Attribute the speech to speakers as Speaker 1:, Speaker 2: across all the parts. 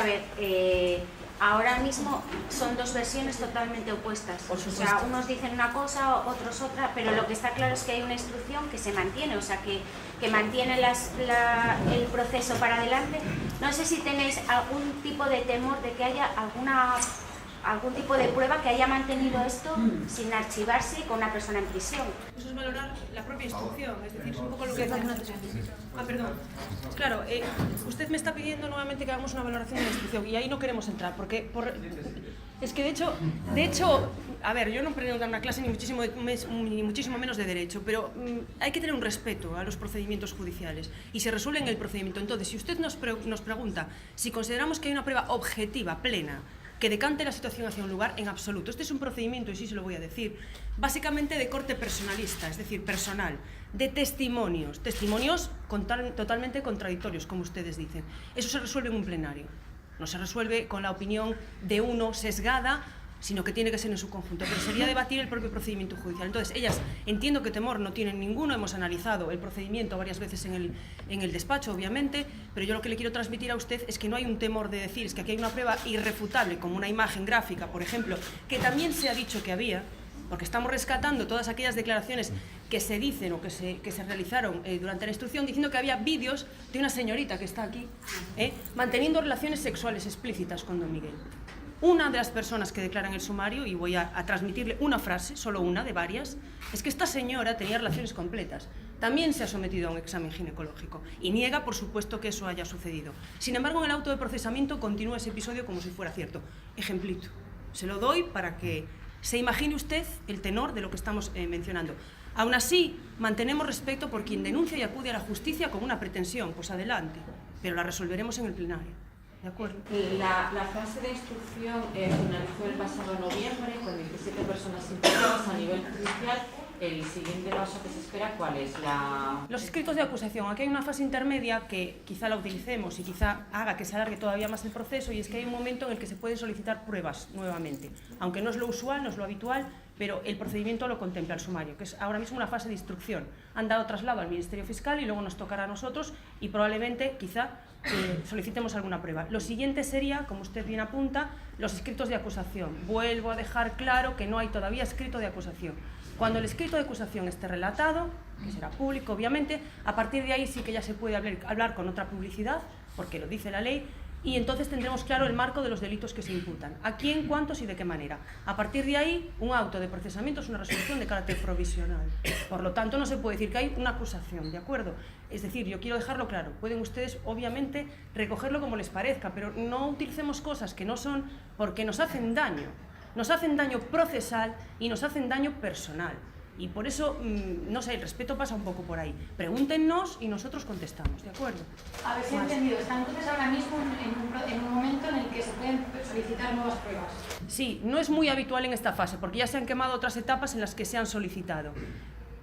Speaker 1: ver, ahora mismo son dos versiones totalmente opuestas. O sea, unos dicen una cosa, otros otra, pero lo que está claro es que hay una instrucción que se mantiene, o sea, que mantiene el proceso para adelante. No sé si tenéis algún tipo de temor de que haya algún tipo de prueba que haya mantenido esto sin archivarse con una persona en prisión.
Speaker 2: Eso es valorar la propia instrucción, es decir, es un poco lo que... perdón. Claro, usted me está pidiendo nuevamente que hagamos una valoración de la instrucción y ahí no queremos entrar, porque es que de hecho, a ver, yo no pretendo dar una clase ni muchísimo menos de derecho, pero hay que tener un respeto a los procedimientos judiciales y se resuelve en el procedimiento. Entonces, si usted nos pregunta si consideramos que hay una prueba objetiva, plena, que decante la situación hacia un lugar, en absoluto. Este es un procedimiento, y sí se lo voy a decir, básicamente de corte personalista, es decir, personal, de testimonios totalmente contradictorios, como ustedes dicen. Eso se resuelve en un plenario, no se resuelve con la opinión de uno sesgada, sino que tiene que ser en su conjunto, pero sería debatir el propio procedimiento judicial. Entonces, ellas, entiendo que temor no tienen ninguno, hemos analizado el procedimiento varias veces en el despacho, obviamente, pero yo lo que le quiero transmitir a usted es que no hay un temor de decir, es que aquí hay una prueba irrefutable, como una imagen gráfica, por ejemplo, que también se ha dicho que había, porque estamos rescatando todas aquellas declaraciones que se dicen o que se realizaron durante la instrucción, diciendo que había vídeos de una señorita que está aquí, manteniendo relaciones sexuales explícitas con don Miguel. Una de las personas que declara en el sumario, y voy a transmitirle una frase, solo una de varias, es que esta señora tenía relaciones completas. También se ha sometido a un examen ginecológico y niega, por supuesto, que eso haya sucedido. Sin embargo, en el auto de procesamiento continúa ese episodio como si fuera cierto. Ejemplito. Se lo doy para que se imagine usted el tenor de lo que estamos mencionando. Aún así, mantenemos respeto por quien denuncia y acude a la justicia con una pretensión. Pues adelante, pero la resolveremos en el plenario. ¿De acuerdo?
Speaker 3: La fase de instrucción finalizó el pasado noviembre con 17 personas imputadas a nivel judicial. El siguiente paso que se espera, ¿cuál es?
Speaker 2: Los escritos de acusación. Aquí hay una fase intermedia que quizá la utilicemos y quizá haga que se alargue todavía más el proceso, y es que hay un momento en el que se pueden solicitar pruebas nuevamente, aunque no es lo usual, no es lo habitual, pero el procedimiento lo contempla el sumario, que es ahora mismo una fase de instrucción. Han dado traslado al Ministerio Fiscal y luego nos tocará a nosotros y probablemente, quizá, solicitemos alguna prueba. Lo siguiente sería, como usted bien apunta, los escritos de acusación. Vuelvo a dejar claro que no hay todavía escrito de acusación. Cuando el escrito de acusación esté relatado, que será público obviamente, a partir de ahí sí que ya se puede hablar con otra publicidad, porque lo dice la ley, y entonces tendremos claro el marco de los delitos que se imputan, a quién, cuántos y de qué manera. A partir de ahí, un auto de procesamiento es una resolución de carácter provisional. Por lo tanto, no se puede decir que hay una acusación, ¿de acuerdo? Es decir, yo quiero dejarlo claro, pueden ustedes, obviamente, recogerlo como les parezca, pero no utilicemos cosas que no son, porque nos hacen daño. Nos hacen daño procesal y nos hacen daño personal. Y por eso, no sé, el respeto pasa un poco por ahí. Pregúntenos y nosotros contestamos, ¿de acuerdo?
Speaker 4: A ver si he entendido. Están entonces ahora mismo en un momento en el que se pueden solicitar nuevas pruebas.
Speaker 2: Sí, no es muy habitual en esta fase, porque ya se han quemado otras etapas en las que se han solicitado.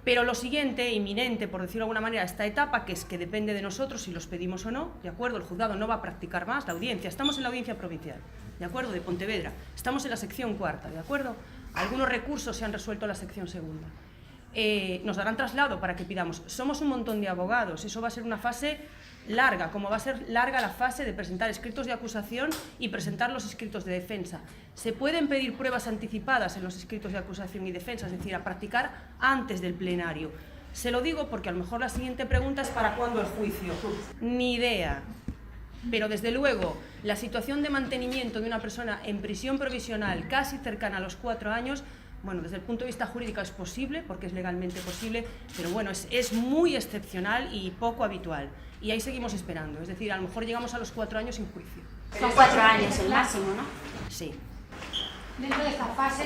Speaker 2: Pero lo siguiente, inminente, por decirlo de alguna manera, esta etapa, que es que depende de nosotros si los pedimos o no, ¿de acuerdo? El juzgado no va a practicar más la audiencia. Estamos en la audiencia provincial, ¿de acuerdo? De Pontevedra. Estamos en la sección cuarta, ¿de acuerdo? Algunos recursos se han resuelto en la sección segunda. Nos darán traslado para que pidamos. Somos un montón de abogados, eso va a ser una fase larga, como va a ser larga la fase de presentar escritos de acusación y presentar los escritos de defensa. Se pueden pedir pruebas anticipadas en los escritos de acusación y defensa, es decir, a practicar antes del plenario. Se lo digo porque a lo mejor la siguiente pregunta es ¿para cuándo el juicio? Ni idea. Pero desde luego, la situación de mantenimiento de una persona en prisión provisional casi cercana a los 4 años, bueno, desde el punto de vista jurídico es posible, porque es legalmente posible, pero bueno, es muy excepcional y poco habitual. Y ahí seguimos esperando, es decir, a lo mejor llegamos a los 4 años sin juicio.
Speaker 1: Son 4 años el máximo, ¿no?
Speaker 2: Sí.
Speaker 4: Dentro de esta fase,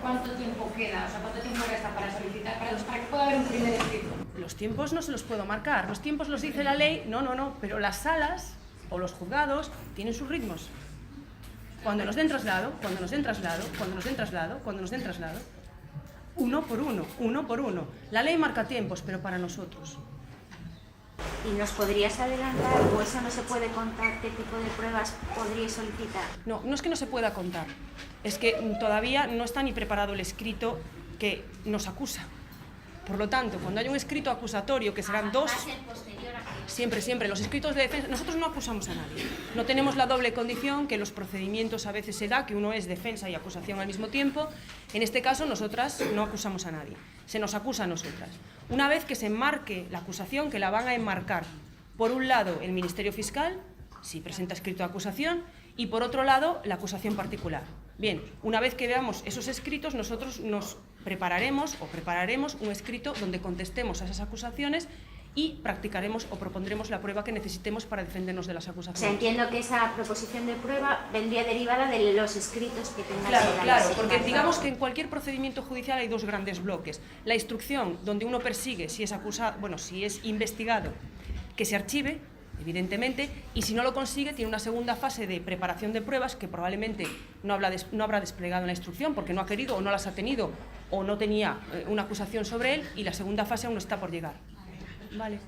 Speaker 4: ¿cuánto tiempo queda? O sea, ¿cuánto tiempo resta para solicitar, para que pueda haber un primer escrito?
Speaker 2: Los tiempos no se los puedo marcar, los tiempos los dice la ley, no, pero las salas o los juzgados tienen sus ritmos. Cuando nos den traslado, uno por uno. La ley marca tiempos, pero para nosotros.
Speaker 1: ¿Y nos podrías adelantar, o eso no se puede contar, qué tipo de pruebas podríais solicitar?
Speaker 2: No, no es que no se pueda contar, es que todavía no está ni preparado el escrito que nos acusa. Por lo tanto, cuando haya un escrito acusatorio, que serán 2...
Speaker 1: Va a ser posterior a que
Speaker 2: Siempre, siempre. Los escritos de defensa, nosotros no acusamos a nadie. No tenemos la doble condición que los procedimientos a veces se da, que uno es defensa y acusación al mismo tiempo. En este caso, nosotras no acusamos a nadie. Se nos acusa a nosotras. Una vez que se enmarque la acusación, que la van a enmarcar, por un lado, el Ministerio Fiscal, si presenta escrito de acusación, y por otro lado, la acusación particular. Bien, una vez que veamos esos escritos, nosotros nos prepararemos un escrito donde contestemos a esas acusaciones y practicaremos o propondremos la prueba que necesitemos para defendernos de las acusaciones.
Speaker 1: O sea, entiendo que esa proposición de prueba vendría derivada de los escritos que tenga.
Speaker 2: Claro, porque digamos que en cualquier procedimiento judicial hay dos grandes bloques. La instrucción, donde uno persigue si es acusado, si es investigado, que se archive, evidentemente, y si no lo consigue, tiene una segunda fase de preparación de pruebas que probablemente no habrá desplegado en la instrucción porque no ha querido o no las ha tenido o no tenía una acusación sobre él, y la segunda fase aún está por llegar. Vale.